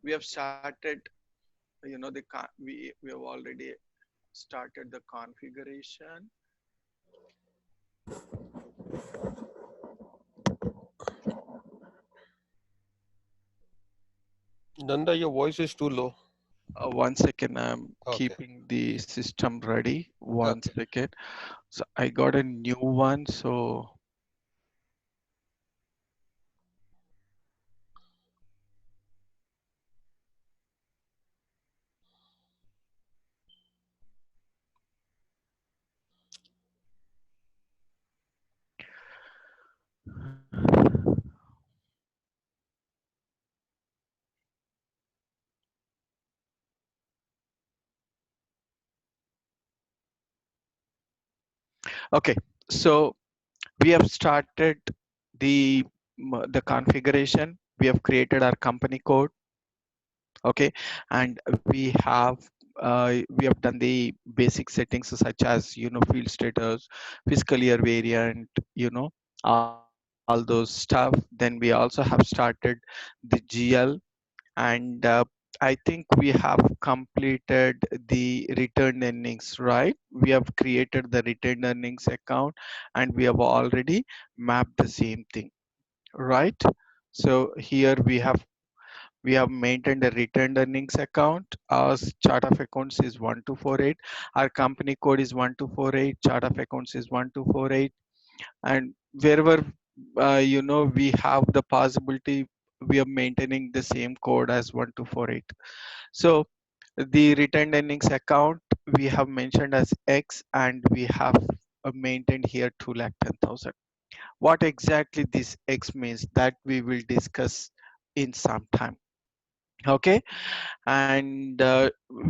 We have started, we have already started the configuration. Nanda, your voice is too low. 1 second, I'm Okay. keeping the system ready. One Okay. second. So I got a new one. So okay, so we have started the the configuration. We have created our company code. Okay, and we have done the basic settings such as field status, fiscal year variant, all those stuff. Then we also have started the GL, and I think we have completed the returned earnings, right? We have created the returned earnings account, and we have already mapped the same thing, right? So here we have maintained a returned earnings account. Our chart of accounts is 1248. Our company code is 1248. Chart of accounts is 1248. And wherever we have the possibility, we are maintaining the same code as 1248. So the returned earnings account we have mentioned as X, and we have maintained here 2,10,000. What exactly this X means, that we will discuss in some time. Okay, and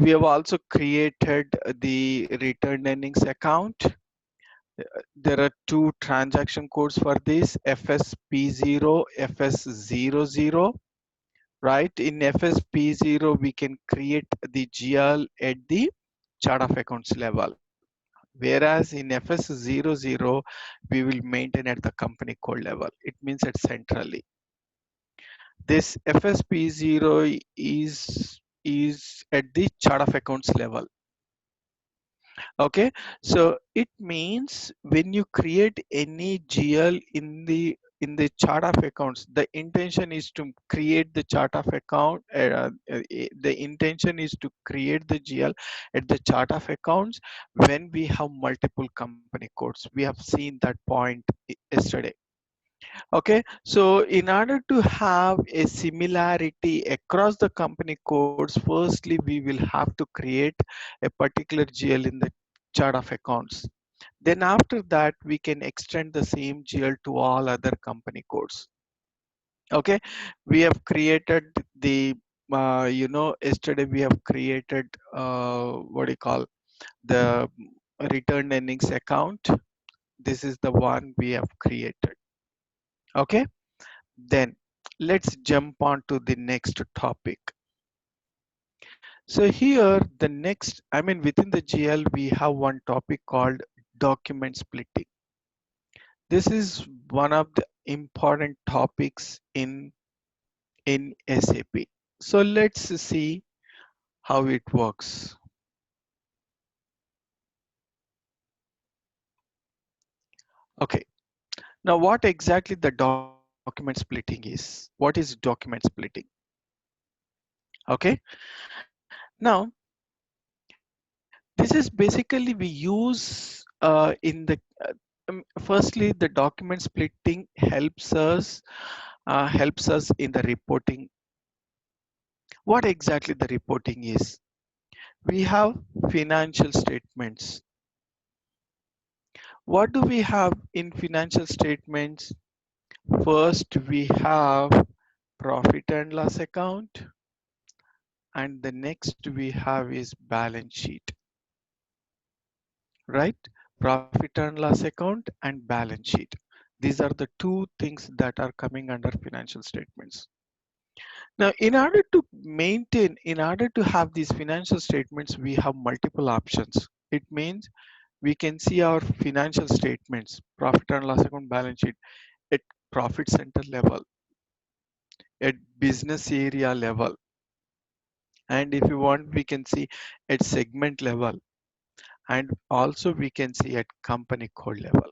we have also created the returned earnings account. There are two transaction codes for this: FSP0, FS00. Right, in FSP0 we can create the GL at the chart of accounts level, whereas in FS00 we will maintain at the company code level. It means it's centrally. This FSP0 is at the chart of accounts level. Okay, so it means when you create any GL in the chart of accounts, the intention is to create the chart of account. The intention is to create the GL at the chart of accounts when we have multiple company codes. We have seen that point yesterday. Okay, so in order to have a similarity across the company codes, firstly we will have to create a particular GL in the chart of accounts. Then after that, we can extend the same GL to all other company codes. Okay, we have created the yesterday we have created what do you call, the return earnings account. This is the one we have created. Okay, then let's jump on to the next topic. So here the next, I mean within the GL we have one topic called document splitting. This is one of the important topics in SAP. So let's see how it works. Okay. Now what exactly the document splitting is? What is document splitting? Okay. Now this is basically we use in the firstly the document splitting helps us in the reporting. What exactly the reporting is? We have financial statements. What do we have in financial statements? First, we have profit and loss account, and the next we have is balance sheet, right? Profit and loss account and balance sheet. These are the two things that are coming under financial statements. Now, in order to have these financial statements, we have multiple options. It means we can see our financial statements, profit and loss account, balance sheet at profit center level, at business area level. And if you want, we can see at segment level, and also we can see at company code level.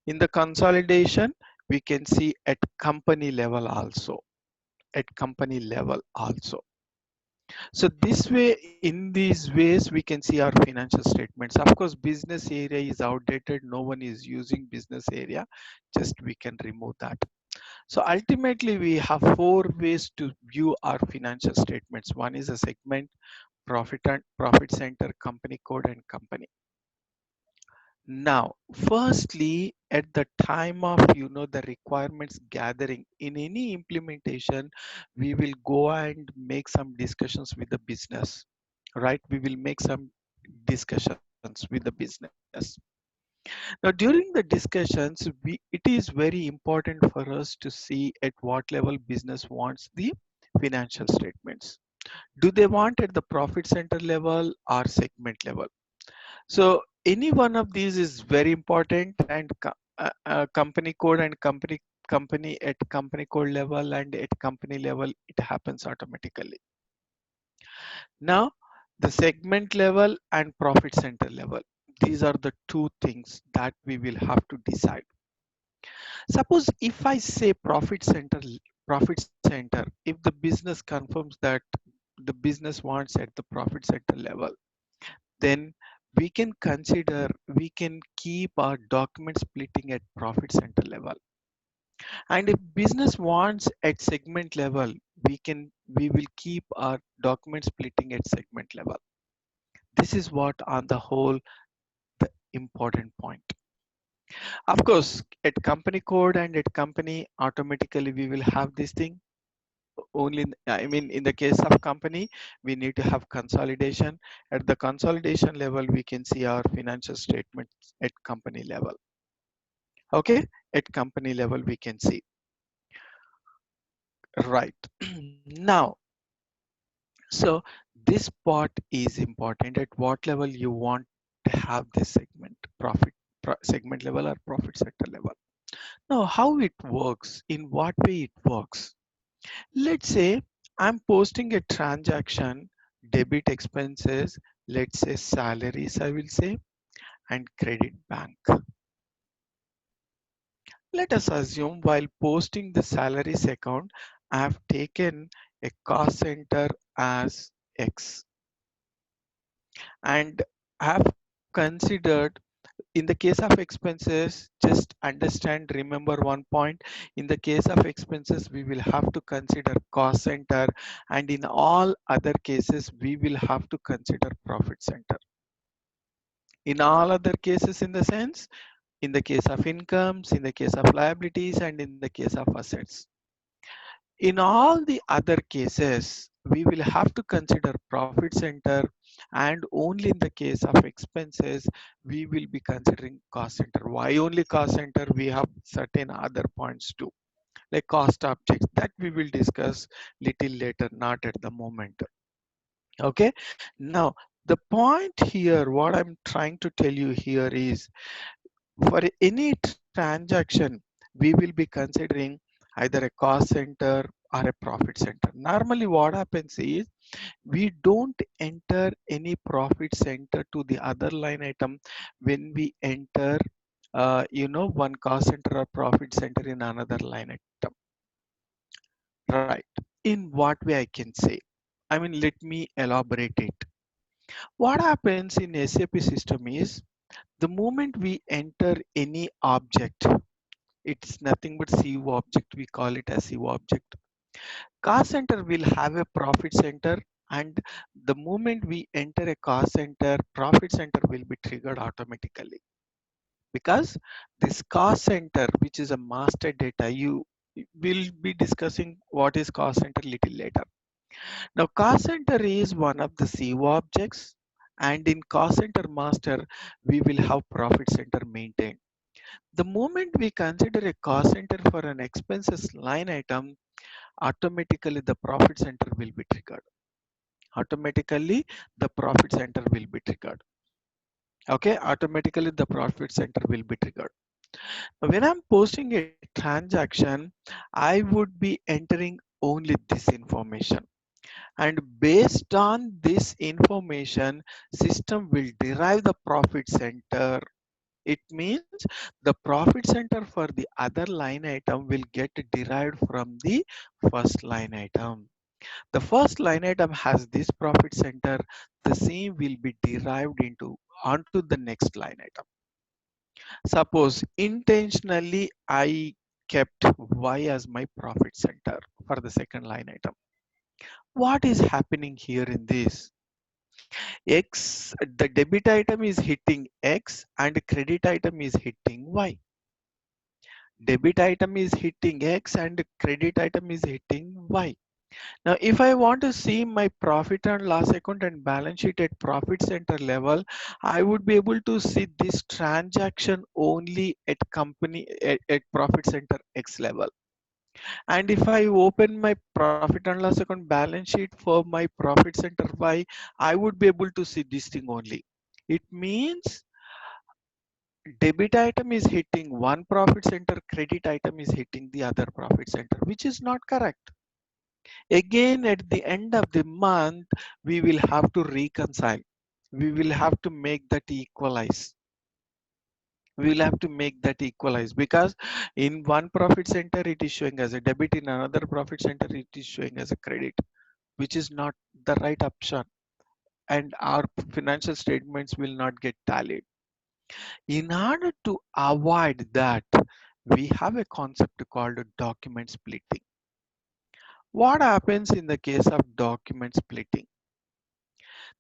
In the consolidation, we can see at company level also, at company level also. So this way, in these ways, we can see our financial statements. Of course, business area is outdated. No one is using business area. Just we can remove that. So ultimately, we have four ways to view our financial statements. One is a segment, profit center, company code, and company. Now, firstly, at the time of the requirements gathering in any implementation, we will go and make some discussions with the business, right? We will make some discussions with the business. Now, during the discussions, it is very important for us to see at what level business wants the financial statements. Do they want at the profit center level or segment level? So any one of these is very important, and company code and company at company code level and at company level, it happens automatically. Now, the segment level and profit center level, these are the two things that we will have to decide. Suppose if I say profit center, if the business confirms that the business wants at the profit center level, then we can keep our document splitting at profit center level. And if business wants at segment level, we will keep our document splitting at segment level. This is what on the whole the important point. Of course, at company code and at company, automatically we will have this thing. Only I mean, in the case of company, we need to have consolidation. At the consolidation level, we can see our financial statements at company level. Okay, at company level we can see, right? Now, so this part is important. At what level you want to have this segment, segment level or profit sector level. Now, how it works, in what way it works. Let's say I'm posting a transaction, debit expenses, let's say salaries, I will say, and credit bank. Let us assume while posting the salaries account, I have taken a cost center as X, and have considered, in the case of expenses, just understand, remember one point. In the case of expenses, we will have to consider cost center, and in all other cases, we will have to consider profit center. In all other cases, in the sense, in the case of incomes, in the case of liabilities, and in the case of assets. In all the other cases, we will have to consider profit center, and only in the case of expenses, we will be considering cost center. Why only cost center? We have certain other points too, like cost objects that we will discuss little later, not at the moment. Okay. Now, the point here, what I'm trying to tell you here is, for any transaction, we will be considering either a cost center or a profit center. Normally, what happens is we don't enter any profit center to the other line item when we enter, one cost center or profit center in another line item. Right. In what way I can say? I mean, let me elaborate it. What happens in SAP system is, the moment we enter any object, it's nothing but CU object. We call it as CU object. Cost center will have a profit center, and the moment we enter a cost center, profit center will be triggered automatically, because this cost center, which is a master data, you will be discussing what is cost center little later. Now, cost center is one of the CU objects, and in cost center master, we will have profit center maintained. The moment we consider a cost center for an expenses line item, automatically the profit center will be triggered. Automatically, the profit center will be triggered. Okay, automatically the profit center will be triggered. When I'm posting a transaction, I would be entering only this information. And based on this information, system will derive the profit center. It means the profit center for the other line item will get derived from the first line item. The first line item has this profit center, the same will be derived into onto the next line item. Suppose intentionally I kept Y as my profit center for the second line item. What is happening here in this? X, the debit item is hitting X and credit item is hitting Y. Debit item is hitting X and credit item is hitting Y. Now, if I want to see my profit and loss account and balance sheet at profit center level, I would be able to see this transaction only at company at profit center X level. And if I open my profit and loss account balance sheet for my profit center Y, I would be able to see this thing only. It means debit item is hitting one profit center, credit item is hitting the other profit center, which is not correct. Again, at the end of the month, we will have to reconcile. We will have to make that equalize. We will have to make that equalize because in one profit center it is showing as a debit, in another profit center it is showing as a credit, which is not the right option, and our financial statements will not get tallied. In order to avoid that, we have a concept called document splitting. What happens in the case of document splitting?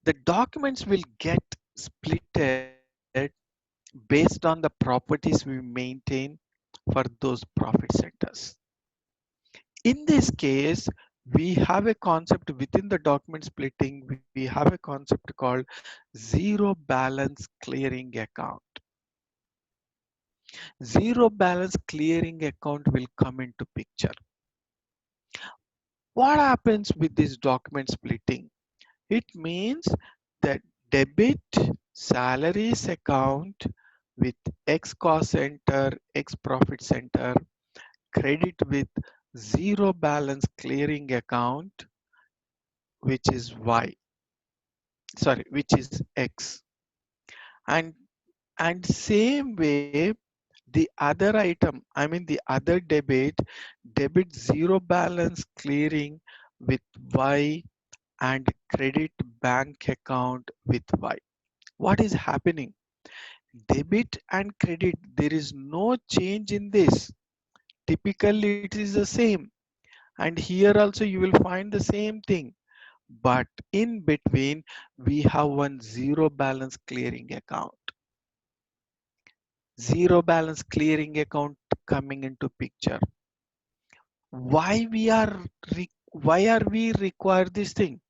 The documents will get splitted based on the properties we maintain for those profit centers. In this case, we have a concept within the document splitting, we have a concept called zero balance clearing account. Zero balance clearing account will come into picture. What happens with this document splitting? It means that debit salaries account with X cost center, X profit center, credit with zero balance clearing account, which is Y, sorry, which is X. And and same way, the other item, I mean the other debit zero balance clearing with Y and credit bank account with Y. What is happening? Debit and credit, there is no change in this. Typically it is the same, and here also you will find the same thing, but in between we have one zero balance clearing account. Zero balance clearing account coming into picture. Why we are why are we require this thing?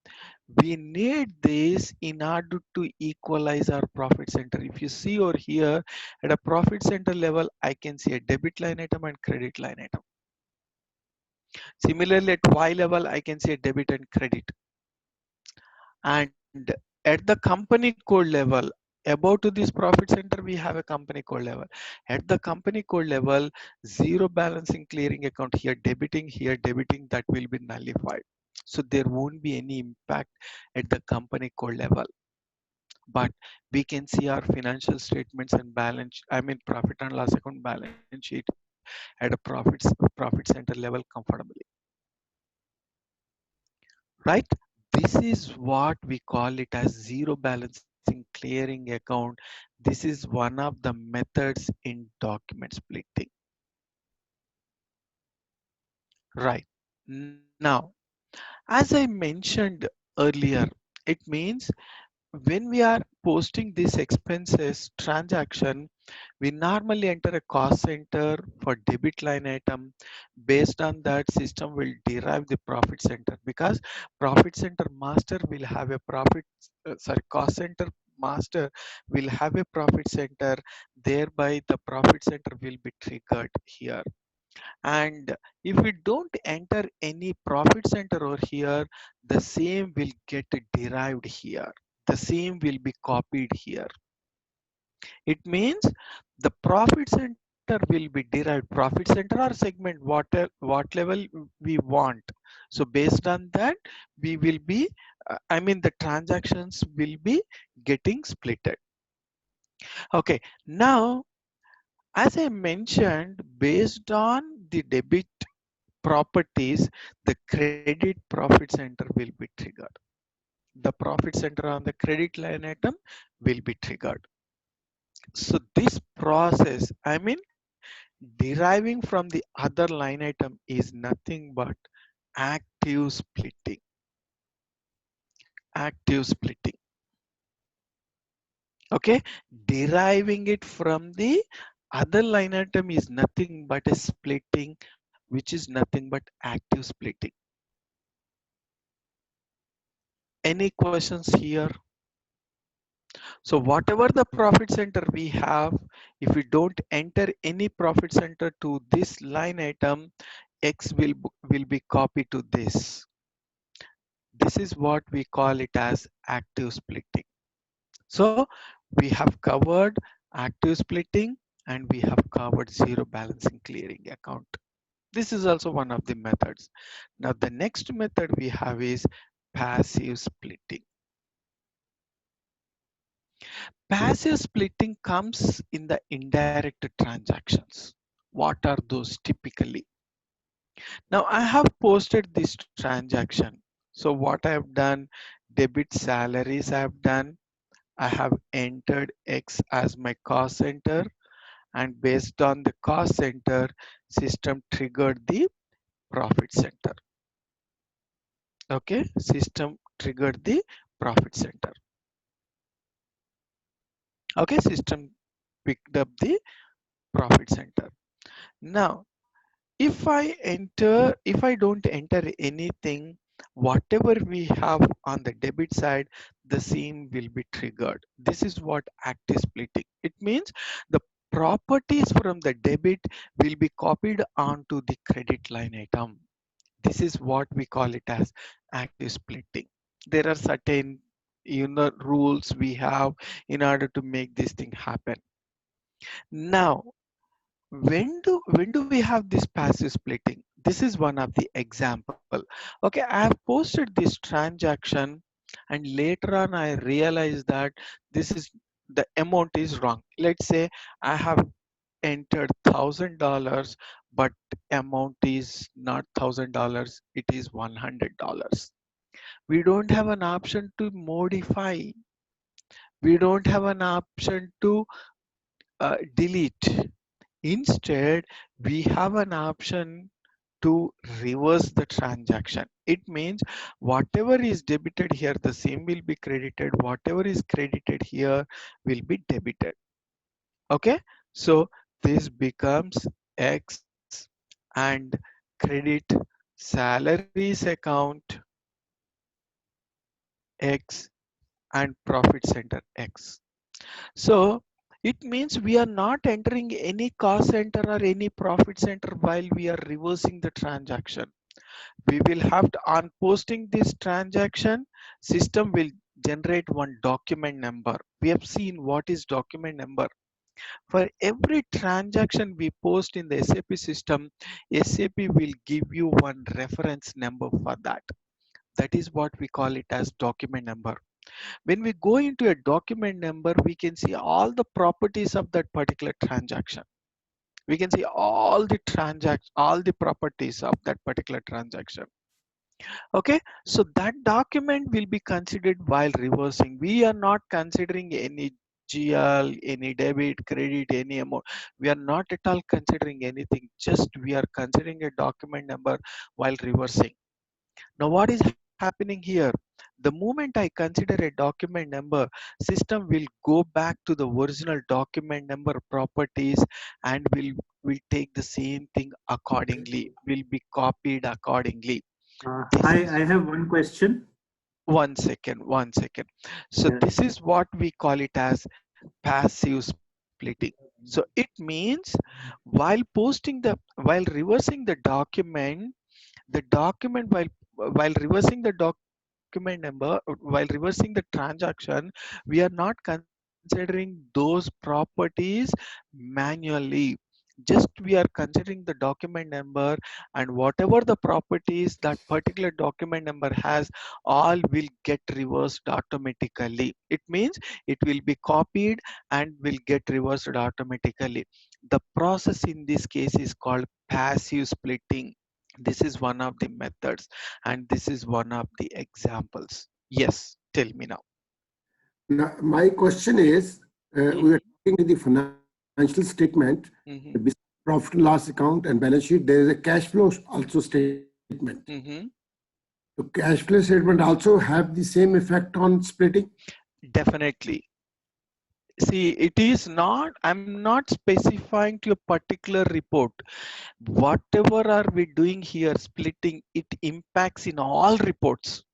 We need this in order to equalize our profit center. If you see over here at a profit center level, I can see a debit line item and credit line item. Similarly, at Y level, I can see a debit and credit. And at the company code level, above to this profit center, we have a company code level. At the company code level, zero balancing clearing account here debiting, that will be nullified. So there won't be any impact at the company code level. But we can see our financial statements and balance, I mean profit and loss account balance sheet at a profit center level comfortably, right? This is what we call it as zero balancing clearing account. This is one of the methods in document splitting, right? Now, as I mentioned earlier, it means when we are posting this expenses transaction, we normally enter a cost center for debit line item. Based on that, system will derive the profit center because profit center master will have a cost center master will have a profit center. Thereby, the profit center will be triggered here. And if we don't enter any profit center over here, the same will get derived here. The same will be copied here. It means the profit center will be derived, profit center or segment, what level we want. So based on that, we will be, I mean, the transactions will be getting splitted. Okay, now, as I mentioned, based on the debit properties, the credit profit center will be triggered. The profit center on the credit line item will be triggered. So this process, I mean, deriving from the other line item is nothing but active splitting. Active splitting. Okay, deriving it from the other line item is nothing but a splitting, which is nothing but active splitting. Any questions here? So whatever the profit center we have, if we don't enter any profit center to this line item, X will be copied to this. This is what we call it as active splitting. So we have covered active splitting and we have covered zero balancing clearing account. This is also one of the methods. Now the next method we have is passive splitting. Passive splitting comes in the indirect transactions. What are those typically? Now I have posted this transaction. So what I have done, debit salaries I have done. I have entered X as my cost center, and based on the cost center, system triggered the profit center. Okay, system triggered the profit center. Okay, system picked up the profit center. Now if I don't enter anything, whatever we have on the debit side, the same will be triggered. This is what active splitting. It means the properties from the debit will be copied onto the credit line item. This is what we call it as active splitting. There are certain rules we have in order to make this thing happen. Now, when do we have this passive splitting? This is one of the example. Okay, I have posted this transaction and later on I realized that this is the amount is wrong. Let's say I have entered $1,000, but amount is not $1,000, it is $100. We don't have an option to modify. We don't have an option to delete. Instead, we have an option to reverse the transaction. It means whatever is debited here, the same will be credited. Whatever is credited here will be debited. Okay, so this becomes X and credit salaries account X and profit center X. So it means we are not entering any cost center or any profit center while we are reversing the transaction. We will have to, on posting this transaction, system will generate one document number. We have seen what is document number. For every transaction we post in the SAP system, SAP will give you one reference number for that. That is what we call it as document number. When we go into a document number, we can see all the properties of that particular transaction. We can see all the properties of that particular transaction. Okay, so that document will be considered while reversing. We are not considering any GL, any debit, credit, any amount. We are not at all considering anything. Just we are considering a document number while reversing. Now, what is happening here? The moment I consider a document number, system will go back to the original document number properties and will take the same thing Okay. accordingly, will be copied accordingly. This I is have one question. one second. So Yeah. this is what we call it as passive splitting. So it means while reversing the document, the document while reversing the document number, while reversing the transaction, we are not considering those properties manually. Just we are considering the document number, and whatever the properties that particular document number has, all will get reversed automatically. It means it will be copied and will get reversed automatically. The process in this case is called passive splitting. This is one of the methods, and this is one of the examples. Yes, tell me now. Now, my question is, we are Mhm, talking in the financial statement, beside mhm, profit and loss account and balance sheet, there is a cash flow also statement. mhm. So cash flow statement also have the same effect on splitting? Definitely. See, it is not, I'm not specifying to a particular report. Whatever are we doing here, splitting, it impacts in all reports,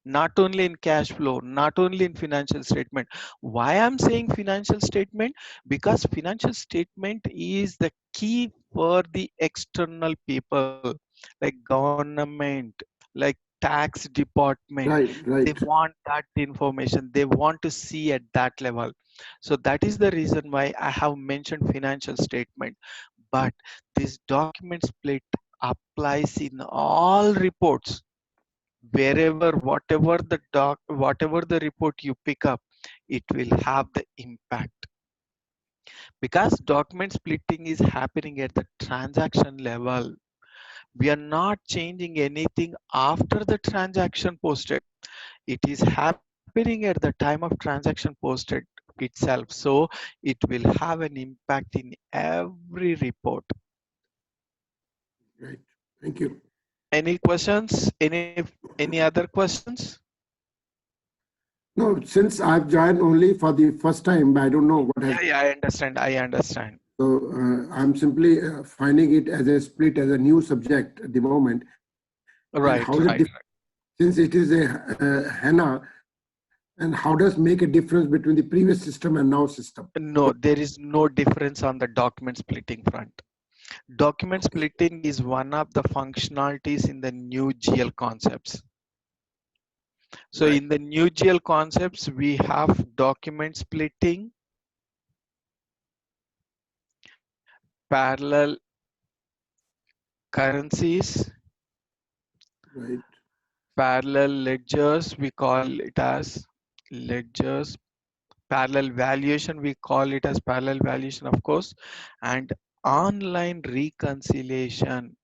not only in cash flow, not only in financial statement. Why I'm saying financial statement? Because financial statement is the key for the external people, like government, like tax department. Right, They right, want that information, they want to see at that level. So that is the reason why I have mentioned financial statement. But this document split applies in all reports. Wherever, whatever the report you pick up, it will have the impact, because document splitting is happening at the transaction level. We are not changing anything after the transaction posted. It is happening at the time of transaction posted itself. So it will have an impact in every report. right. Thank you. Any questions? Any other questions? No, since I've joined only for the first time, I don't know what has. Yeah, I understand. I understand. So I'm simply finding it as a split, as a new subject at the moment. And how is it Right, different? right. Since it is a HANA, and how does make a difference between the previous system and now system? No, there is no difference on the document splitting front. Document Okay, splitting is one of the functionalities in the new GL concepts. So right, in the new GL concepts, we have document splitting, parallel currencies, right. parallel ledgers, we call it as ledgers, parallel valuation, we call it as parallel valuation, of course, and online reconciliation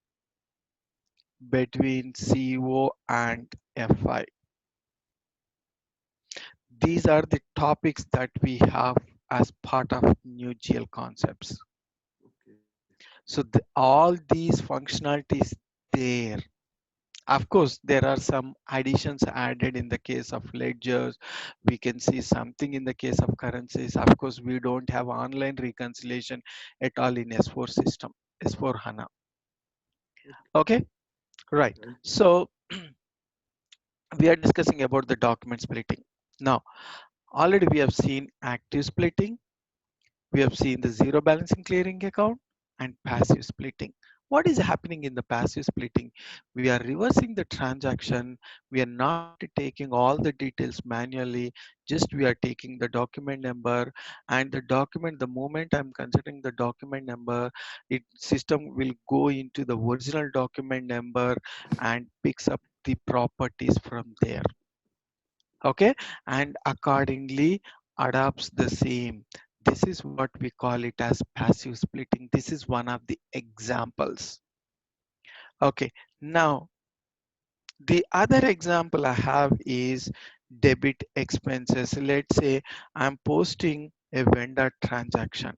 between CO and FI. These are the topics that we have as part of new GL concepts. Okay, So all these functionalities there. Of course, there are some additions added in the case of ledgers. We can see something in the case of currencies. Of course, we don't have online reconciliation at all in S4 system, S4 HANA. okay, Okay, right. right. So we are discussing about the document splitting. Now, already we have seen active splitting. We have seen the zero balancing clearing account and passive splitting. What is happening in the passive splitting? We are reversing the transaction. We are not taking all the details manually. Just we are taking the document number, and the document, the moment I'm considering the document number, it system will go into the original document number and picks up the properties from there. Okay, and accordingly adopts the same. This is what we call it as passive splitting. This is one of the examples. Okay, now the other example I have is debit expenses. Let's say I'm posting a vendor transaction.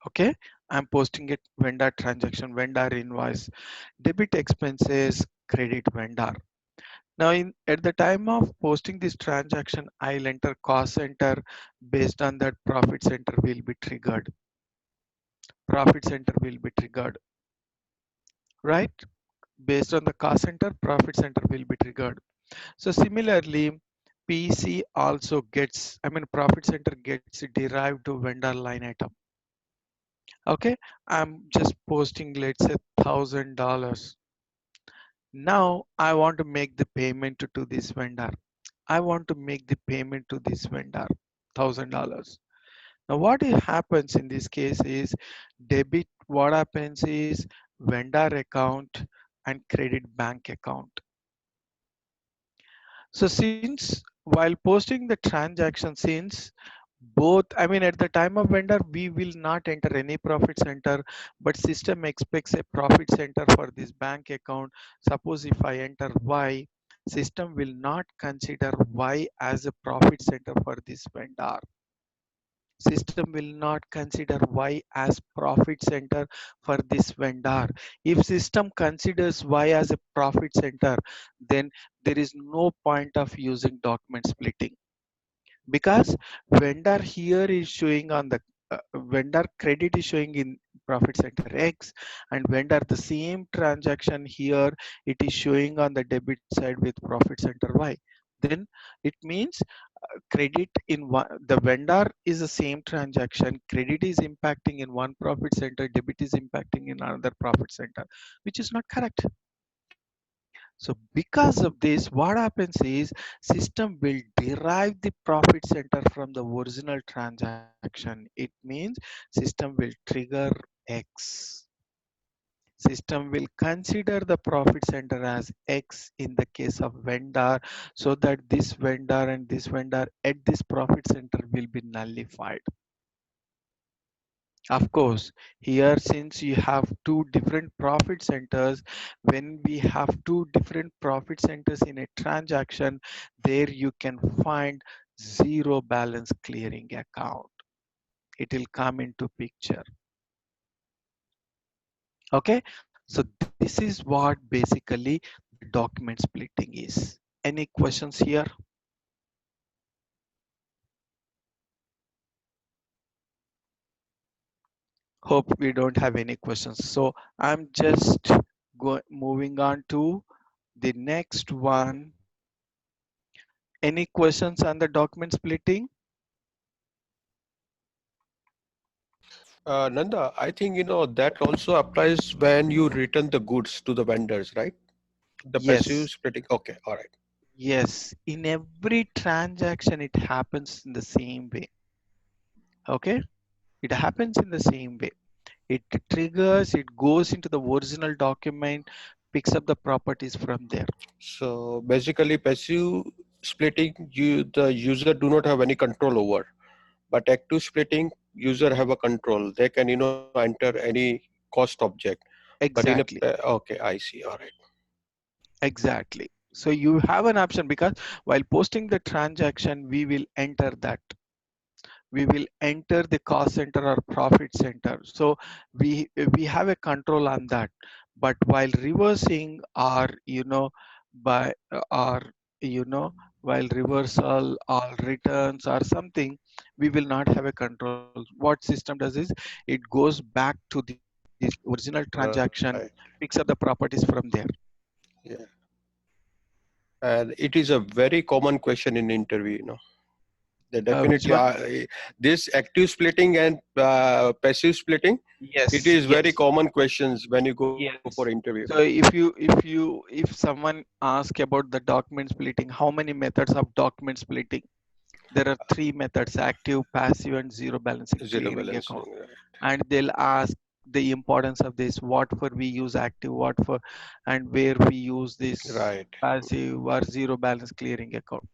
Okay, I'm posting a vendor transaction, vendor invoice, debit expenses, credit vendor. Now, at the time of posting this transaction, I'll enter cost center. Based on that, profit center will be triggered. Profit center will be triggered, right? Based on the cost center, profit center will be triggered. So similarly, PC also gets, I mean, profit center gets derived to vendor line item. Okay, I'm just posting, let's say, $1,000. Now I want to make the payment to this vendor. I want to make the payment to this vendor, $1,000. Now what happens in this case is debit, what happens is vendor account and credit bank account. So since while posting the transaction, since both, I mean at the time of vendor we will not enter any profit center, but system expects a profit center for this bank account. Suppose if I enter Y, system will not consider Y as a profit center for this vendor. System will not consider Y as profit center for this vendor. If system considers Y as a profit center, then there is no point of using document splitting, because vendor here is showing on the vendor credit is showing in profit center X, and vendor the same transaction here it is showing on the debit side with profit center Y. Then it means credit in one, the vendor is the same transaction, credit is impacting in one profit center, debit is impacting in another profit center, which is not correct. So because of this, what happens is system will derive the profit center from the original transaction. It means system will trigger X. System will consider the profit center as X in the case of vendor, so that this vendor and this vendor at this profit center will be nullified. Of course, here since you have two different profit centers, when we have two different profit centers in a transaction, there you can find zero balance clearing account. It will come into picture. Okay, so this is what basically the document splitting is. Any questions here? Hope we don't have any questions. So I'm just moving on to the next one. Any questions on the document splitting? Nanda, I think that also applies when you return the goods to the vendors, right? The passive Yes, splitting. Okay, all right. yes. In every transaction, it happens in the same way. Okay, it happens in the same way. It triggers, it goes into the original document, picks up the properties from there. So basically, passive splitting, the user do not have any control over. But active splitting, user have a control. They can enter any cost object. But Exactly, okay, I see. All right. exactly. So you have an option, because while posting the transaction, we will enter that. We will enter the cost center or profit center, so we have a control on that. But while reversing or by or while reversal or returns or something, we will not have a control. What system does is it goes back to the original transaction, Right. picks up the properties from there. Yeah. And it is a very common question in interview. They Which definitely one? are this active splitting and passive splitting. It Yes, is very yes. common questions when you go for Yes. interview. So if someone ask about the document splitting, how many methods of document splitting? There are three methods: active, passive, and zero balancing Zero clearing balancing. account. Right. And they'll ask the importance of this, what for we use active, what for and where we use this Right. passive or zero balance clearing account.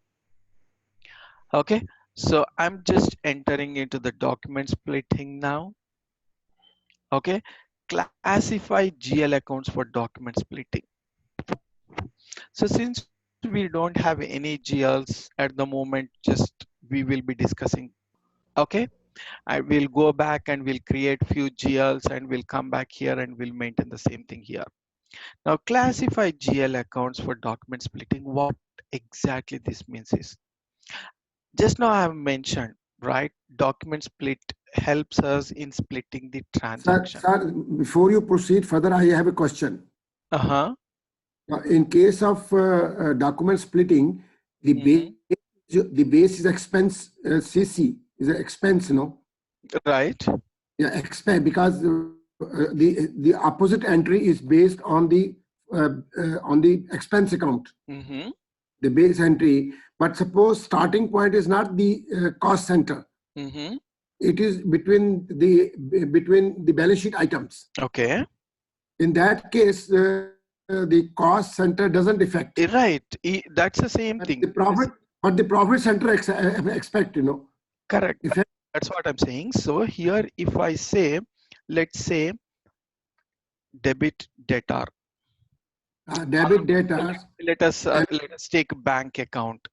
Okay. So I'm just entering into the document splitting now. Okay. Classify GL accounts for document splitting. So since we don't have any GLs at the moment, just we will be discussing. Okay, I will go back and we'll create few GLs and we'll come back here and we'll maintain the same thing here. Now classify GL accounts for document splitting. What exactly this means is, just now I have mentioned, right? Document split helps us in splitting the transaction. Sir, before you proceed further, I have a question. Uh-huh. In case of document splitting, the Mm-hmm. base is expense, CC is an expense, Right. yeah, expense, because the opposite entry is based on the expense account, Mm-hmm. the base entry. But suppose starting point is not the cost center. Mm-hmm. it is between the balance sheet items. Okay. In that case, the cost center doesn't affect. Right. That's the same But thing. the profit, but the profit center expect, Correct. effect. That's what I'm saying. So here, if I say, let's say debit debtor, Debit let, data let us take bank account,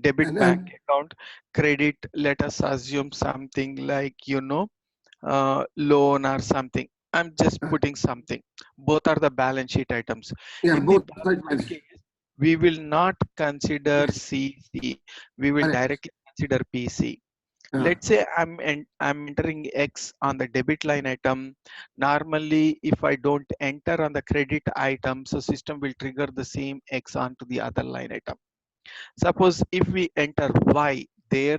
debit bank and account, credit. Let us assume something like loan or something. I'm just putting something. Both are the balance sheet items. yeah, In the both balance side sheet managed. case, we will not consider Yes, CC. We will correct. directly consider PC. Uh, Let's say I'm entering X on the debit line item. Normally, if I don't enter on the credit item, so system will trigger the same X onto the other line item. Suppose if we enter Y, there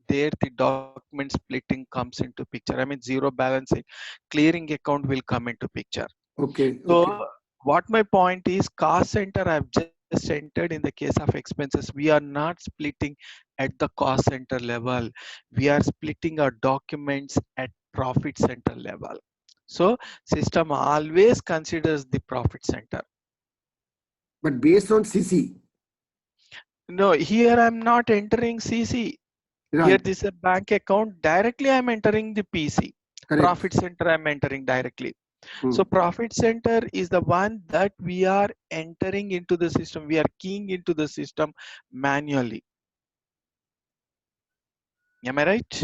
the document splitting comes into picture. I mean, zero balancing, clearing account will come into picture. okay, So okay. what my point is, cost center I've just entered in the case of expenses. We are not splitting at the cost center level. We are splitting our documents at profit center level. So system always considers the profit center. But based on CC, No, here I'm not entering CC. Here right? this is a bank account. Directly I'm entering the PC. Correct. Profit center I'm entering directly. So Hmm. profit center is the one that we are entering into the system. We are keying into the system manually. Am I right?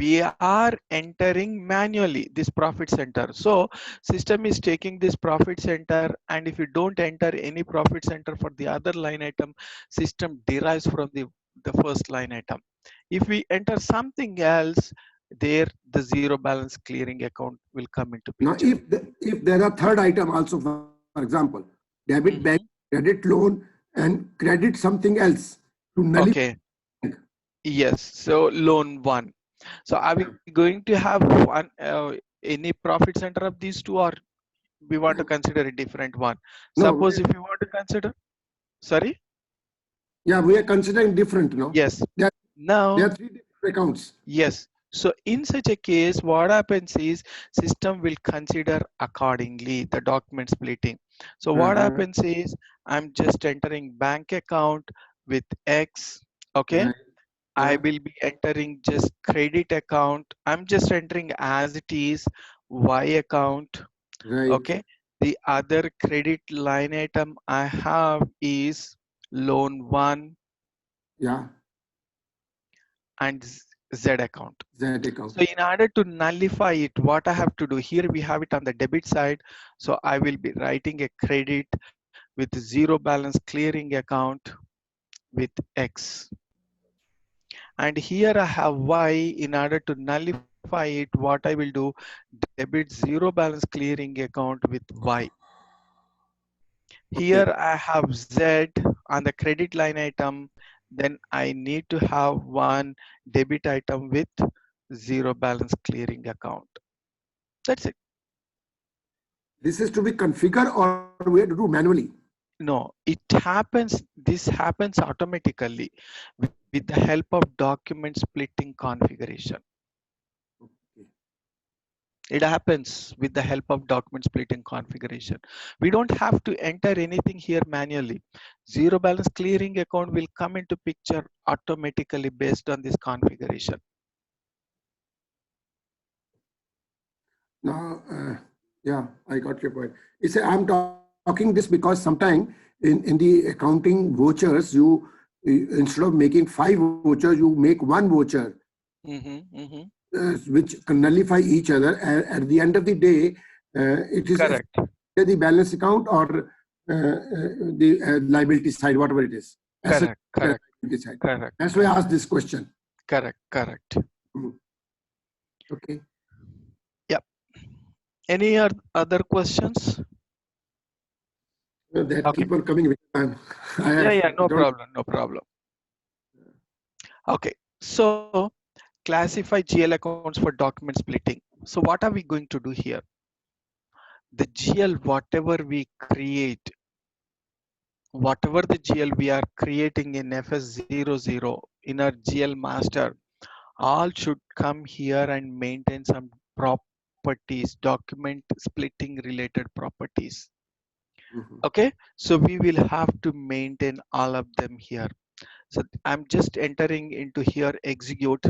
We are entering manually this profit center. So system is taking this profit center, and if you don't enter any profit center for the other line item, system derives from the first line item. If we enter something else, there the zero balance clearing account will come into Now, picture. if there are third item also, for example, debit, bank, Mhm. credit, loan, and credit something else to nullify. Okay. Yes. So loan one. So are we going to have one any profit center of these two, or we want to consider a different one? No, Suppose if you want to consider, sorry. yeah, we are considering different, Yes. There, there Now, are three different accounts. yes. So in such a case, what happens is system will consider accordingly the document splitting. So what Uh-huh. happens is I'm just entering bank account with X. Okay. Right. I Yeah, will be entering just credit account. I'm just entering as it is Y account. right. Okay. The other credit line item I have is loan one Yeah, and Z account. that account. So in order to nullify it, what I have to do here, we have it on the debit side. So I will be writing a credit with zero balance clearing account with X. And here I have Y. In order to nullify it, what I will do, debit zero balance clearing account with Y. Okay. Here I have Z on the credit line item. Then I need to have one debit item with zero balance clearing account. That's it. This is to be configured or we have to do manually. No, it happens. This happens automatically with the help of document splitting configuration. Okay. It happens with the help of document splitting configuration. We don't have to enter anything here manually. Zero balance clearing account will come into picture automatically based on this configuration. Now, yeah, I got your point. It's I'm talking this because sometime in the accounting vouchers, instead of making 5 vouchers, you make one voucher, Mm-hmm. which can nullify each other. At the end of the day, it is Correct, the balance account or the liability side, whatever it is. Asset correct, correct, liability side. correct, That's why I asked this question. correct. Mhm. Okay. Yep. Any other questions? That Okay. keep on coming with time. Yeah, I no don't. problem, no problem. Okay, so classify GL accounts for document splitting. So what are we going to do here? The GL, whatever the GL we are creating in FS00 in our GL master, all should come here and maintain some properties, document splitting related properties. Mhm. Okay, so we will have to maintain all of them here. So I'm just entering into here, execute,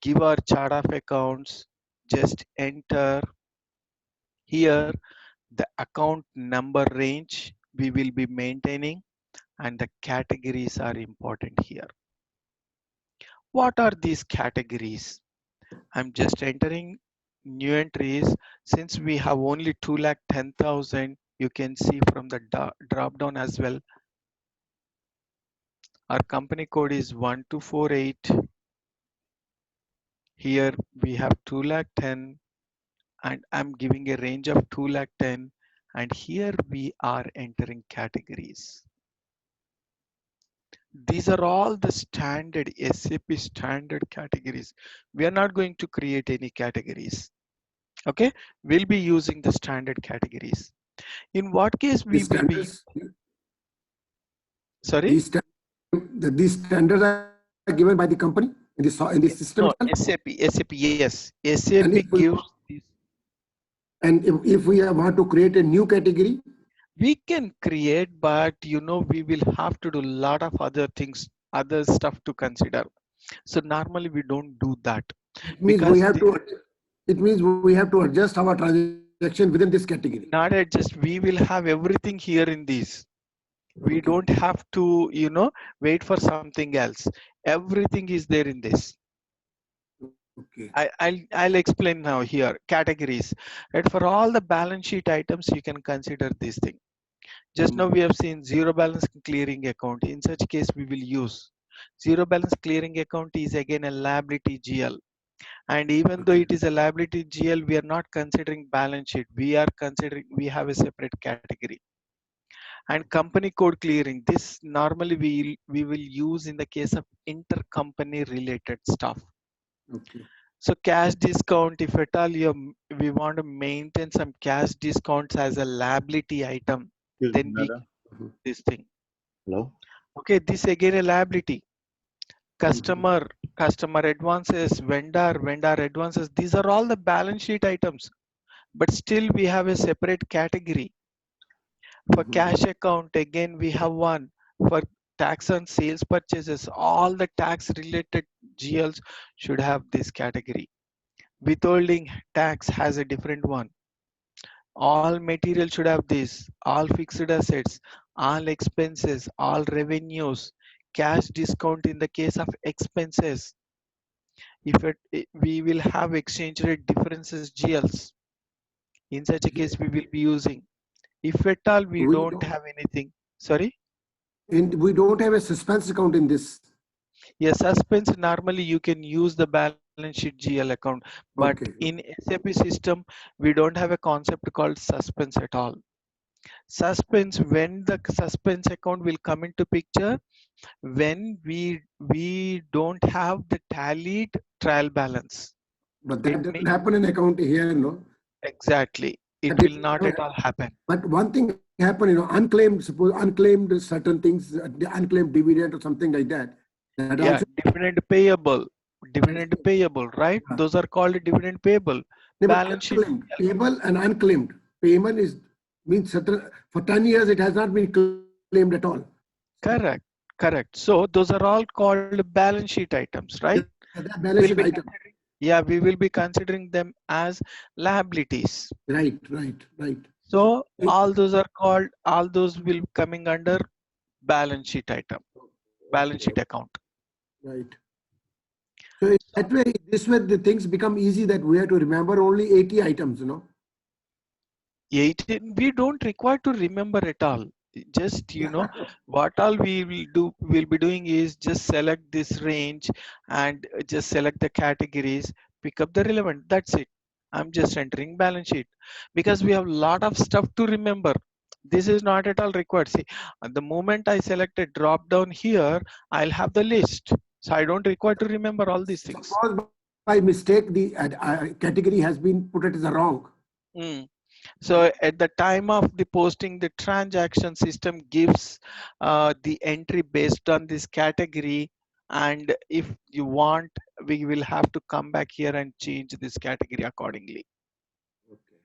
give our chart of accounts, just enter here the account number range we will be maintaining, and the categories are important here. What are these categories? I'm just entering new entries. Since we have only 2,10,000, you can see from the drop down as well. Our company code is 1248. Here we have 2,10,000, and I'm giving a range of 2,10,000. And here we are entering categories. These are all the standard SAP standard categories. We are not going to create any categories. Okay, we'll be using the standard categories. In what case we These will be, standards, sorry? these sta- these standards are given by the company in the system itself. No, SAP, yes. And SAP if we gives this. if we want to create a new category, We can create, but we will have to do a lot of other things, other stuff to consider. So normally we don't do that it means we because have this to. It means we have to adjust our transaction within this category. not adjust. We will have everything here in this. We Okay. don't have to, wait for something else. Everything is there in this. Okay. I'll explain now here categories. Right, for all the balance sheet items, you can consider this thing. Just now Mhm. we have seen zero balance clearing account. In such case, we will use zero balance clearing account is again a liability GL. And even though Okay. it is a liability GL, we are not considering balance sheet. We are considering, we have a separate category. And company code clearing, this normally we will use in the case of intercompany related stuff. Okay. So cash discount, if at all we want to maintain some cash discounts as a liability item, Excuse me, then we Dada. Mhm. this thing. Hello. Okay, this again a liability. Mhm. Customer advances, vendor advances. These are all the balance sheet items. But still we have a separate category. For Mhm. cash account, again we have one. For tax on sales purchases, all the tax related GLs should have this category. Withholding tax has a different one. All material should have this. All fixed assets, all expenses, all revenues, cash discount in the case of expenses. We will have exchange rate differences GLs. In such a case, we will be using. If at all we We don't don't, have anything, sorry. and we don't have a suspense account in this. Yes, suspense normally you can use the balance sheet GL account, but Okay. in SAP system we don't have a concept called suspense at all. Suspense, when the suspense account will come into picture, when we don't have the tallied trial balance. But It that doesn't means happen in account here, no. exactly. It But will it not at all happen. but one thing happened, unclaimed, suppose unclaimed certain things, the unclaimed dividend or something like that. That Yeah, also dividend payable, right? yeah. Those are called dividend payable. No, but Balance sheet. unclaimed, payable and unclaimed. Payment is means certain for 10 years it has not been claimed at all. Correct, correct. So those are all called balance sheet items, right? Yeah, that balance sheet We'll be item. considering, yeah, we will be considering them as liabilities. Right. So Eh, all those are called, all those will coming under balance sheet item, balance sheet Okay, account. right. So in that way, this way the things become easy that we have to remember only 80 items, 18, we don't require to remember at all. Just what all we'll be doing is just select this range and just select the categories, pick up the relevant, that's it. I'm just entering balance sheet because we have a lot of stuff to remember. This is not at all required. See, at the moment I select a drop down here, I'll have the list, so I don't require to remember all these things. Suppose by mistake the category has been put it as a wrong. Mm. So at the time of the posting, the transaction system gives the entry based on this category. And if you want, we will have to come back here and change this category accordingly. Okay.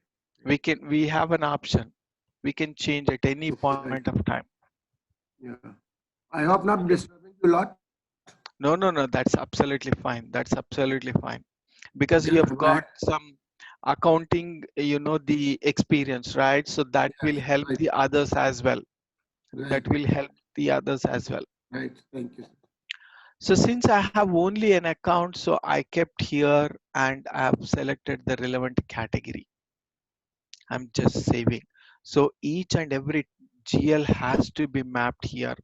Thank you. We have an option. We can change at any Okay. point Thank of you. time. Yeah. I hope not Okay. disturbing you a lot. No, no, no. That's absolutely fine. That's absolutely fine. Because you Yeah. have got some accounting, the experience, right? So that will Yes. help Right. the others as well. That Right. will help the others as well. Right. Thank you. So since I have only an account, so I kept here and I have selected the relevant category. I'm just saving. So each and every GL has to be mapped here.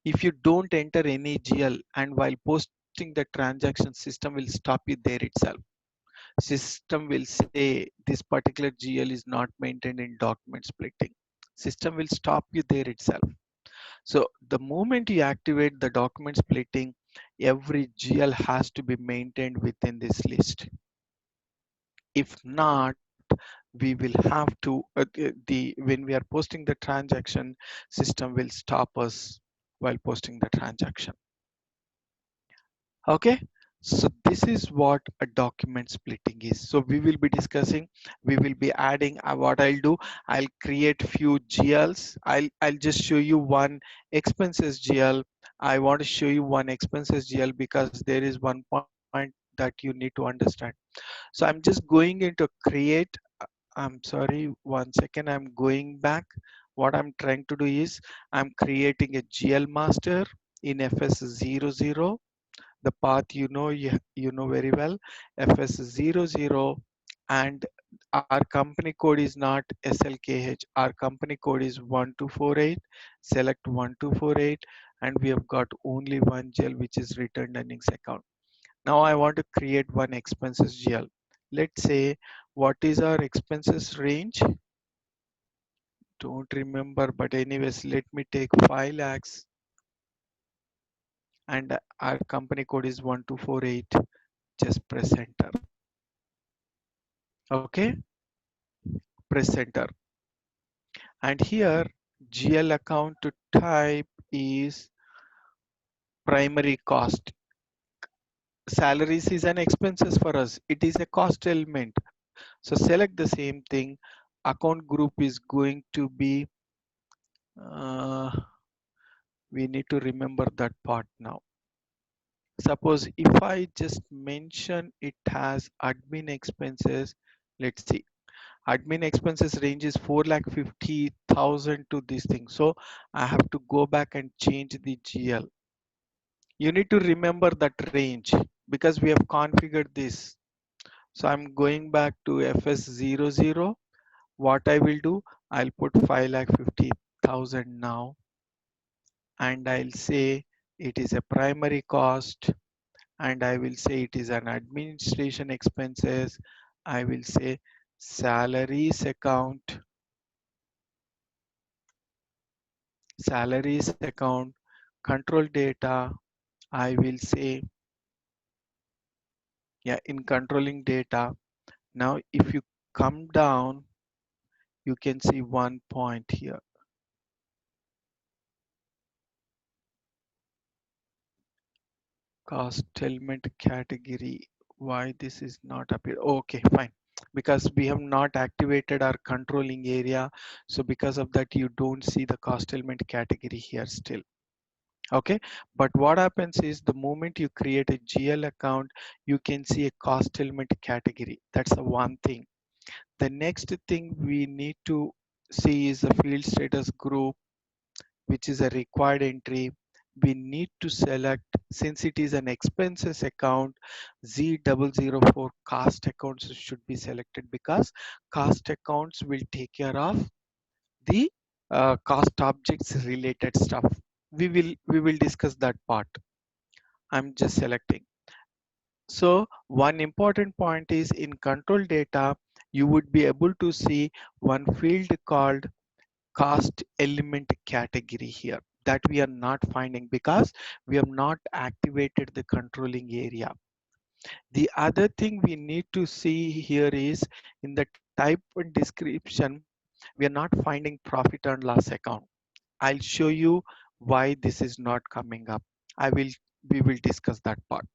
If you don't enter any GL and while posting the transaction, system will stop you there itself. System will say this particular GL is not maintained in document splitting. System will stop you there itself. So the moment you activate the document splitting, every GL has to be maintained within this list. If not, we will have to when we are posting the transaction, system will stop us while posting the transaction. Okay, so this is what a document splitting is. So we will be discussing, we will be adding what I'll do. I'll create few GLs. I'll just show you one expenses GL. I want to show you one expenses GL because there is one point that you need to understand. So I'm just going into create. I'm sorry, one second. I'm going back. What I'm trying to do is I'm creating a GL master in FS00. The path you know very well, FS00, and our company code is not SLKH. Our company code is 1248. Select 1248, and we have got only one GL, which is returned earnings account. Now I want to create one expenses GL. Let's say, what is our expenses range? Don't remember, but anyways, let me take 5 lakhs, and our company code is 1248. Just press enter. Okay, press enter. And here GL account to type is primary cost. Salaries is an expenses for us. It is a cost element. So select the same thing. Account group is going to be, uh, we need to remember that part now. Suppose if I just mention it has admin expenses, let's see. Admin expenses range is 4,50,000 to this thing. So I have to go back and change the GL. You need to remember that range because we have configured this. So I'm going back to FS00. What I will do, I'll put 5,50,000 now, and I'll say it is a primary cost, and I will say it is an administration expenses. I will say salaries account, salaries account, control data. I will say, yeah, in controlling data. Now, if you come down, you can see one point here. Cost element category. Why this is not appear? Okay, fine. Because we have not activated our controlling area. So because of that, you don't see the cost element category here still. Okay, but what happens is the moment you create a GL account, you can see a cost element category. That's the one thing. The next thing we need to see is the field status group, which is a required entry. We need to select, since it is an expenses account, Z004 cost accounts should be selected because cost accounts will take care of the cost objects related stuff. We will discuss that part. I'm just selecting. So one important point is in control data, you would be able to see one field called cost element category here that we are not finding because we have not activated the controlling area. The other thing we need to see here is in the type and description, we are not finding profit and loss account. I'll show you why this is not coming up. I will we will discuss that part.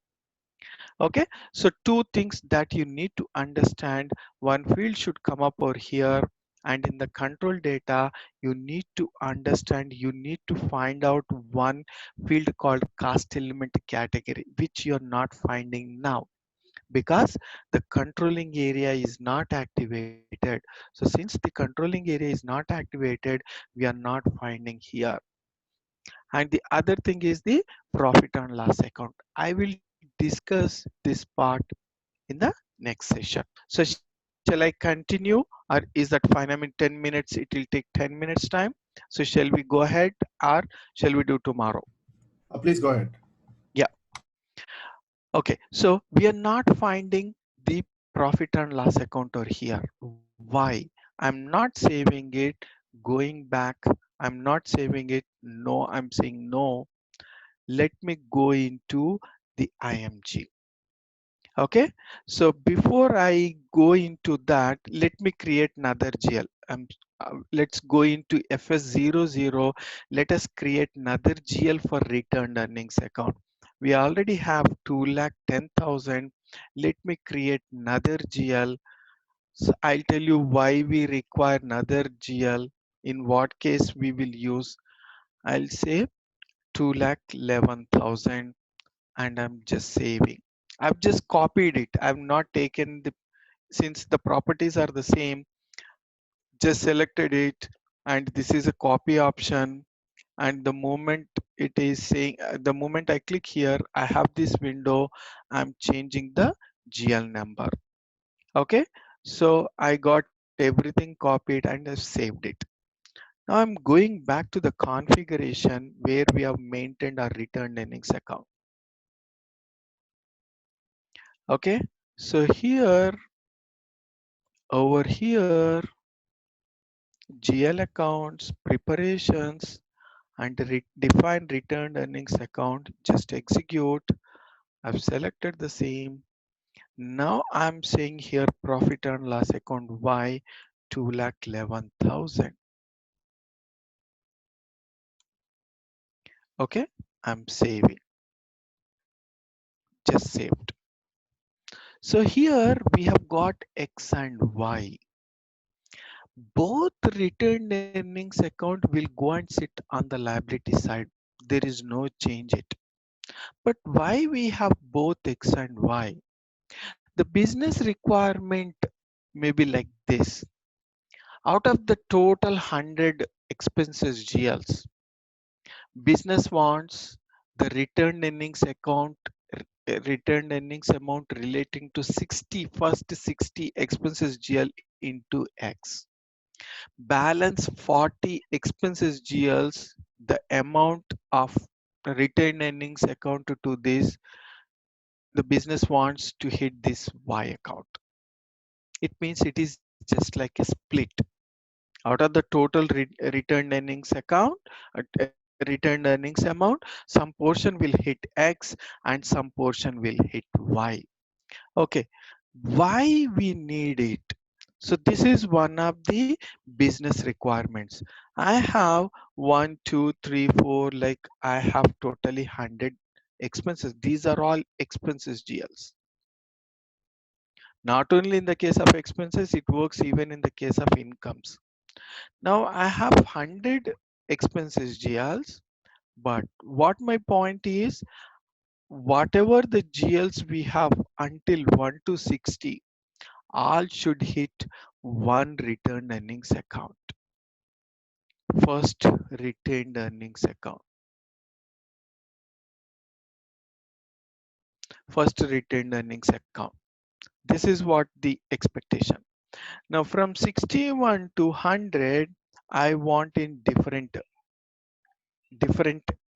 Okay, so two things that you need to understand. One field should come up over here, and in the control data you need to understand, you need to find out one field called cast element category, which you're not finding now because the controlling area is not activated. So since the controlling area is not activated, we are not finding here. And the other thing is the profit and loss account. I will discuss this part in the next session. So shall I continue, or is that fine? I mean, 10 minutes, it will take 10 minutes time. So shall we go ahead, or shall we do tomorrow? Please go ahead. Yeah. Okay. So we are not finding the profit and loss account over here. Why? I'm not saving it, going back. I'm not saving it. No, I'm saying no. Let me go into the IMG. Okay, so before I go into that, let me create another GL. Let's go into FS00. Let us create another GL for returned earnings account. We already have 2,10,000. Let me create another GL. So I'll tell you why we require another GL. In what case we will use. I'll say 2,11,000, and I'm just saving. I've just copied it. I've not taken the, since the properties are the same, just selected it, and this is a copy option. And the moment it is saying, the moment I click here, I have this window. I'm changing the GL number. Okay, so I got everything copied and I saved it. Now I'm going back to the configuration where we have maintained our returned earnings account. Okay, so here, over here, GL accounts, preparations, and define returned earnings account, just execute. I've selected the same. Now I'm saying here profit and loss account Y 2,11,000. Okay, I'm saving, just saved. So here we have got X and Y. Both returned earnings account will go and sit on the liability side. There is no change it. But why we have both X and Y? The business requirement may be like this. Out of the total 100 expenses GLs, business wants the returned earnings account, returned earnings amount relating to 60, first 60 expenses GL into X. Balance 40 expenses GLs, the amount of retained earnings account to this, the business wants to hit this Y account. It means it is just like a split. Out of the total returned earnings account, returned earnings amount, some portion will hit X and some portion will hit Y. Okay, why we need it? So this is one of the business requirements. I have 1, 2, 3, 4, like I have totally 100 expenses. These are all expenses GLs. Not only in the case of expenses, it works even in the case of incomes. Now I have 100 expenses GLs, but what my point is, whatever the GLs we have until 1 to 60, all should hit one retained earnings account. First retained earnings account. First retained earnings account. This is what the expectation. Now from 61 to 100, I want in different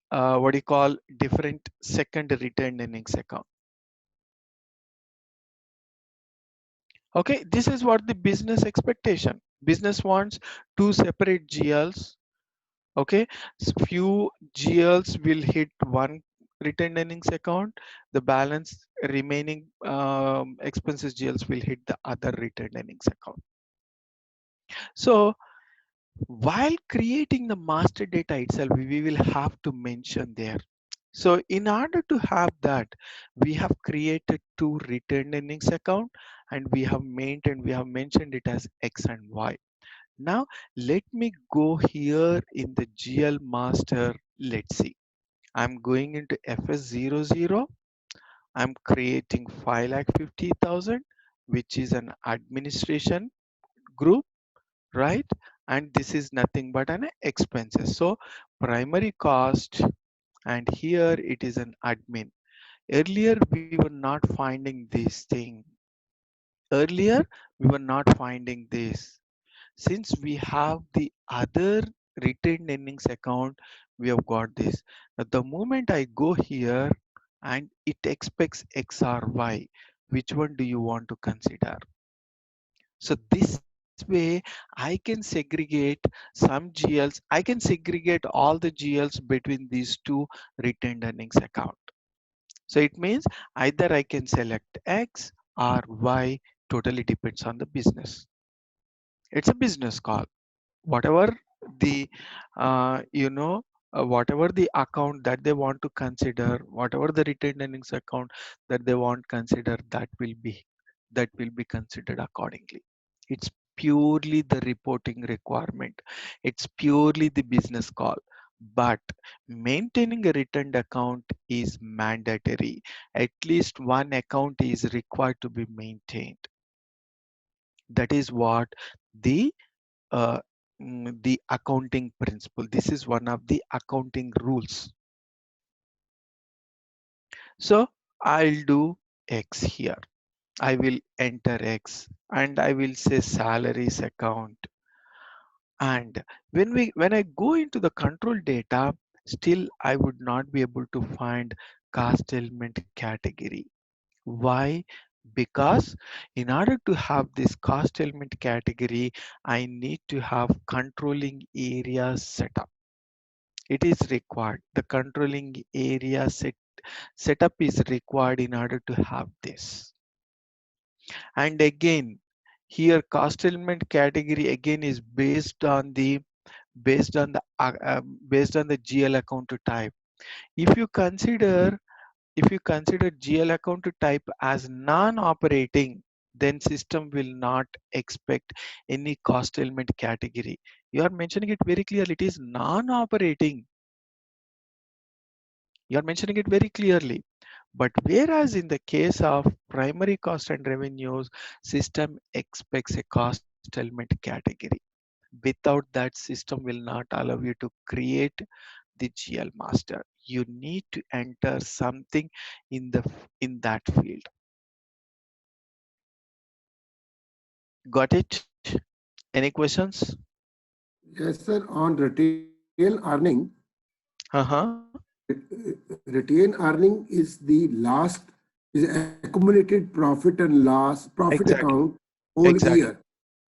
what do you call, different second retained earnings account. Okay, this is what the business expectation. Business wants two separate GLs. Okay, few GLs will hit one retained earnings account. The balance remaining expenses GLs will hit the other retained earnings account. So while creating the master data itself, we will have to mention there So in order to have that, we have created two retained earnings account, and we have mentioned it as X and Y. Now let me go here in the GL master. Let's see. I'm going into FS00. I'm creating 5,50,000, which is an administration group, right? And this is nothing but an expenses. So primary cost, and here it is an admin. Earlier we were not finding this thing. Earlier we were not finding this. Since we have the other retained earnings account, we have got this. Now, the moment I go here and it expects X or Y, which one do you want to consider? So this way I can segregate some GLs. I can segregate all the GLs between these two retained earnings account. So it means either I can select X or Y, totally depends on the business. It's a business call. Whatever the whatever the account that they want to consider, whatever the retained earnings account that they want consider, that will be considered accordingly. It's purely the reporting requirement. It's purely the business call. But maintaining a retained account is mandatory. At least one account is required to be maintained. That is what the uh, the accounting principle. This is one of the accounting rules. So I'll do X here. I will enter X and I will say salaries account. And when I go into the control data, still I would not be able to find cost element category. Why? Because in order to have this cost element category, I need to have controlling areas set up. It is required. The controlling area setup is required in order to have this. And again, here cost element category again is based on the based on the GL account type. If you consider if you consider GL account type as non-operating, then system will not expect any cost element category. You are mentioning it very clearly. It is non-operating. You are mentioning it very clearly. But whereas in the case of primary cost and revenues, system expects a cost element category. Without that, system will not allow you to create the GL master. You need to enter something in that field. Got it? Any questions? Yes, sir. On retail earning, Uh-huh. retail earning is the last, is accumulated profit and loss, profit Exactly. account whole year, Exactly.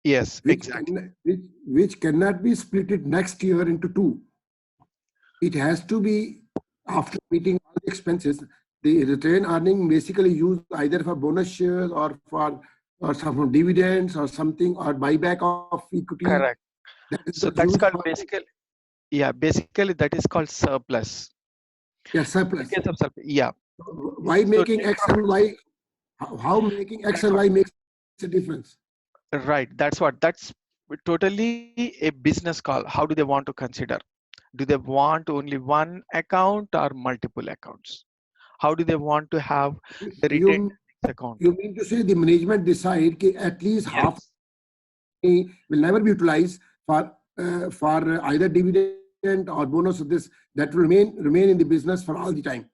Yes, exactly. which cannot be split it next year into two. It has to be after meeting all the expenses. The retained earning basically used either for bonus shares or some dividends or something or buyback of equity Correct. that So is that's used called for basically that is called surplus. yeah, In the surplus. case of surplus, yeah. Why So making net X and profits. Y? How making X That's and what. Y makes a difference? Right. That's totally a business call. How do they want to consider? Do they want only one account or multiple accounts? How do they want to have the retained You account? you mean to say the management decide that at least half Yes. money will never be utilized for either dividend or bonus of this that will remain in the business for all the time.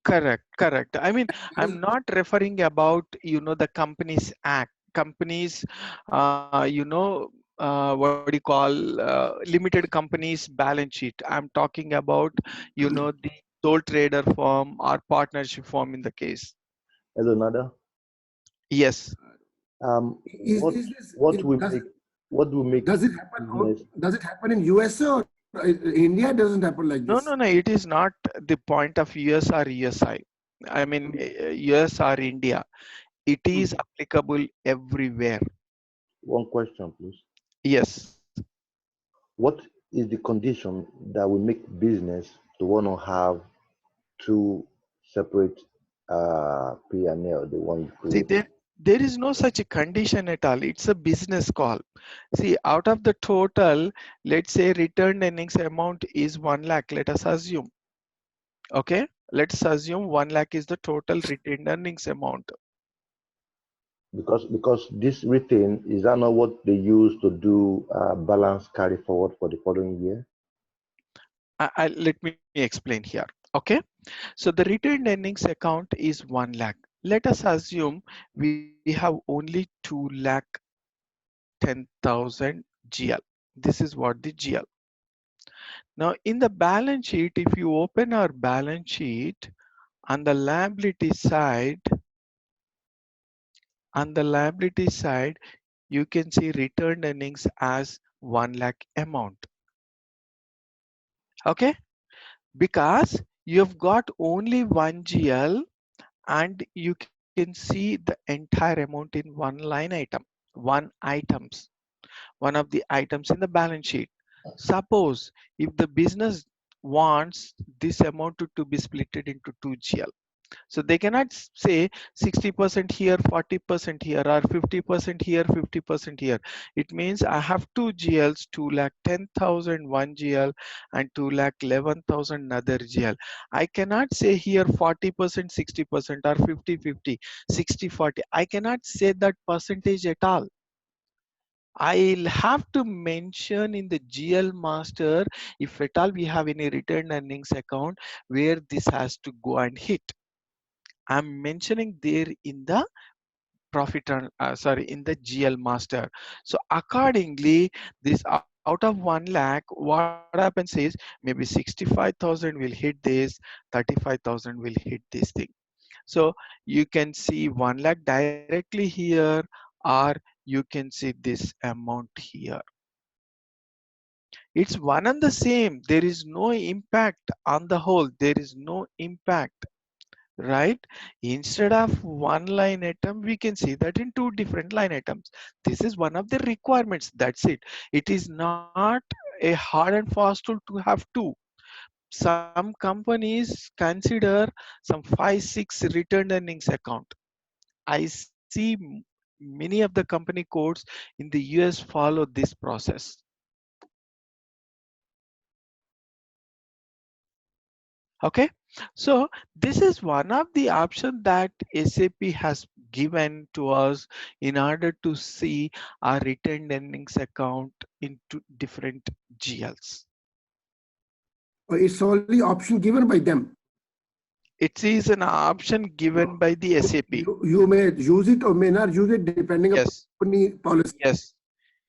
Correct, correct. I mean, That I'm is, not referring about, the companies act, companies, what do you call, limited companies balance sheet. I'm talking about, the sole trader firm or partnership firm in the case. Hello, Nada. Yes. What is this what will does make what will make does it happen out, business does it happen in USA or India doesn't happen like No, this? no, no. It is not the point of US or USI. I mean, US or India. It is Mhm. applicable everywhere. one question, please? Yes. What is the condition that will make business to want to have two separate P&L, the one you See, created? there is no such a condition at all. It's a business call. See, out of the total, let's say returned earnings amount is 1 lakh. Let us assume. Okay. Let's assume 1 lakh is the total retained earnings amount. Because this retain, is that not what they use to do balance carry forward for the following year? Let me explain here. Okay. So the retained earnings account is 1 lakh. Let us assume we have only 2 lakh 10,000 GL. This is what the GL. Now in the balance sheet, if you open our balance sheet on the liability side, you can see returned earnings as 1 lakh amount. Okay. Because you've got only one GL and you can see the entire amount in one line item, one of the items in the balance sheet. Suppose if the business wants this amount to be split into two GL. So they cannot say 60% here, 40% here, or 50% here, 50% here. It means I have two GLs, 2,10,000 one GL and 2,11,000 another GL. I cannot say here 40%, 60% or 50-50, 60-40. I cannot say that percentage at all. I'll have to mention in the GL master if at all we have any retained earnings account where this has to go and hit. I'm mentioning there in the in the GL master. So accordingly, this out of 1 lakh, what happens is maybe 65,000 will hit this, 35,000 will hit this thing. So you can see 1 lakh directly here, or you can see this amount here. It's one and the same. There is no impact on the whole. There is no impact, right? Instead of one line item, we can see that in two different line items. This is one of the requirements. That's it. It is not a hard and fast rule to have two. Some companies consider some 5-6 returned earnings account. I see many of the company codes in the US follow this process. Okay, so this is one of the options that SAP has given to us in order to see our retained earnings account into different GLs. It's only option given by them. It is an option given by the SAP. You may use it or may not use it depending upon Yes, company policy. yes,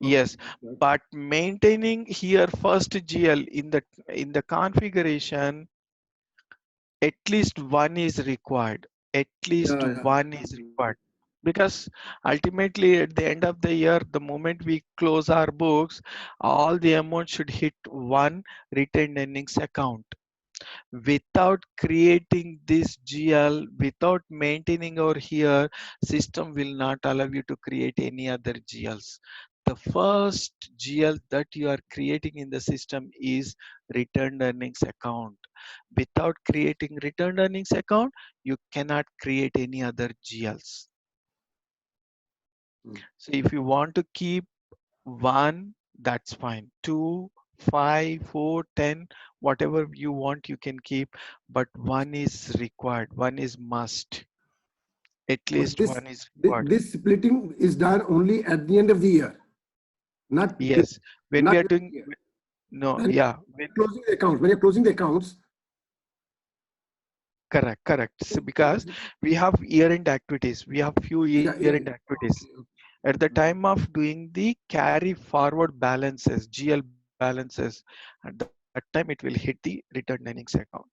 yes. But maintaining here first GL in the configuration, at least one is required. At least Yeah, yeah. one is required. Because ultimately at the end of the year, the moment we close our books, all the amount should hit one retained earnings account. Without creating this GL, without maintaining over here, system will not allow you to create any other GLs. The first GL that you are creating in the system is returned earnings account. Without creating returned earnings account, you cannot create any other GLs. So if you want to keep one, that's fine. 2, 5, 4, 10, whatever you want, you can keep, but one is required. One is must. At So least one is required. this splitting is done only at the end of the year, not Yes. When not we are during doing, the year. no, When yeah, closing the accounts, when you're closing the accounts, correct, correct. So because we have year-end activities, we have few yeah, year-end yeah. activities. Okay, At the time of doing the carry forward balances, GL balances, at that time it will hit the returned earnings account.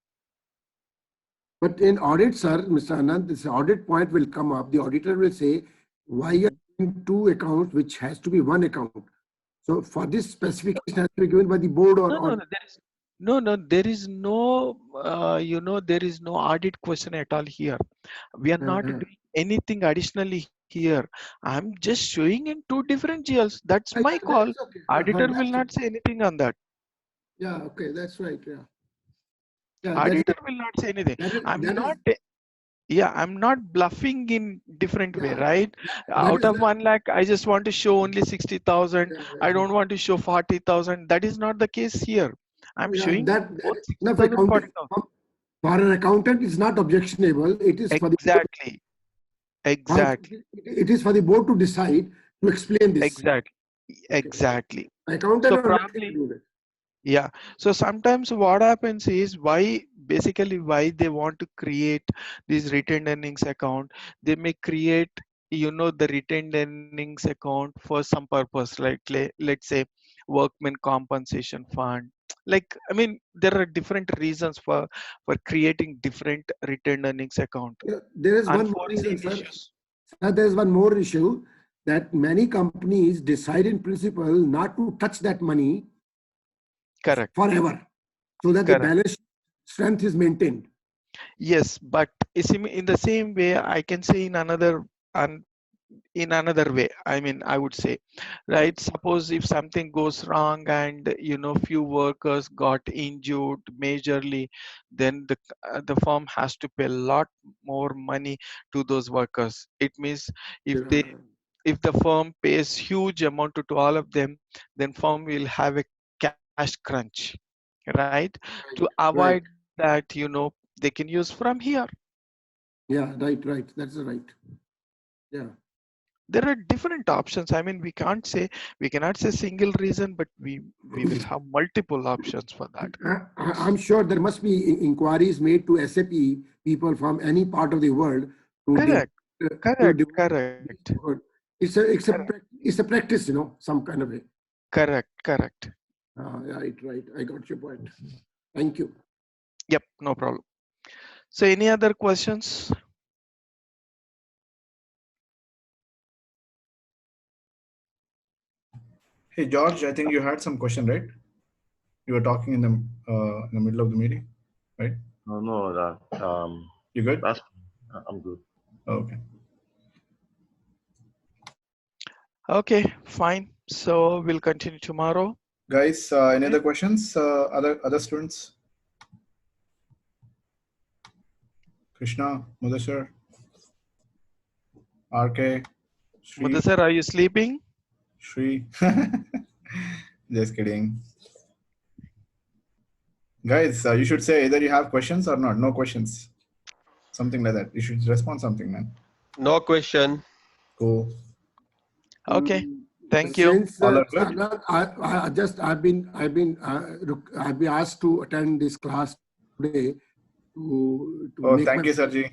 but in audit, sir, Mr. Anand, this audit point will come up. The auditor will say, why are Mhm. you doing two accounts, which has to be one account? So for this specification has to be given by the board or No, no, audit. no, there is no, there is no audit question at all here. We are not Uh, doing anything additionally here. I'm just showing in two different GLs. That's my yeah, call. that's okay. Auditor will That's not say anything on that. yeah, okay, that's right. Yeah. Yeah, Auditor will not say anything. I'm that not, is, yeah, I'm not bluffing in different way, yeah, right? that Out is, of 1 lakh, I just want to show only 60,000. yeah, I yeah, don't want to show 40,000. That is not the case here. I'm yeah, showing both that enough 60,000, accountant. 40,000. For an accountant, it's not objectionable. It is for the board. Exactly. Exactly. It is for the board to decide to explain this. Exactly. Okay. Exactly. Accountant So are not going to probably, do that. yeah. So sometimes what happens is why they want to create this retained earnings account. They may create, the retained earnings account for some purpose, like let's say workman compensation fund. Like, I mean, there are different reasons for creating different retained earnings account. Yeah, there is one more reason, Unforeseen sir. issues. Sir, there is one more issue that many companies decide in principle not to touch that money Correct. forever, so that the Correct. balance strength is maintained. Yes, but in the same way, I can say in another way. I mean, I would say, right? Suppose if something goes wrong and few workers got injured majorly, then the firm has to pay a lot more money to those workers. It means if they Uh, if the firm pays huge amount to all of them, then firm will have a cash crunch, right? To Right, avoid right. that, they can use from here. Yeah, right, right. That's right. Yeah. There are different options. I mean, we cannot say single reason, but we will have multiple options for that. I'm sure there must be inquiries made to SAP people from any part of the world to develop, Correct. Correct. develop Correct. this word. Correct. It's a practice, some kind of a. Correct. Correct. Right, right. I got your point. Thank you. Yep. No problem. So, any other questions? Hey George, I think you had some question, right? You were talking in the middle of the meeting, right? No, no, You good? I'm good. Okay. Okay. Fine. So we'll continue tomorrow. Guys, any Okay. other questions? Other students? Krishna, Mudasar, RK, Shri, Mudasar, are you sleeping? Shri. Just kidding. Guys, you should say either you have questions or not. No questions. Something like that. You should respond something, man. No question. Cool. Okay. Thank you. Since All are good? I've been asked to attend this class today to Oh, make my thank you, Sarji.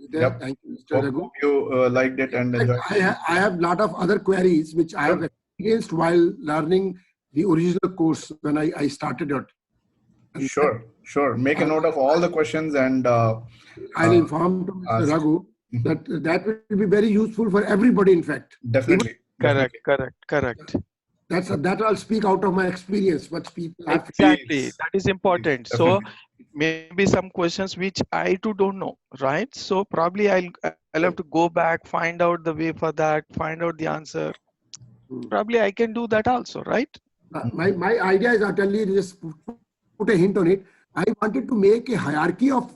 there. Yep. Thank you, Mr. Raghu. Hope you liked it and In fact, enjoyed it. I have a lot of other queries which I have Sure. experienced while learning the original course when I started it. And Sure, sure. Make a note of all the questions and I'll inform to Mr. ask. Raghu that will be very useful for everybody, in fact. Definitely, Correct. definitely. Correct. That I'll speak out of my experience, what people have. Exactly. Please, That is important. please, So definitely. maybe some questions which I too don't know, right? So probably I'll have to go back, find out the way for that, find out the answer. Probably I can do that also, right? My idea is, I'll tell you, just put a hint on it. I wanted to make a hierarchy of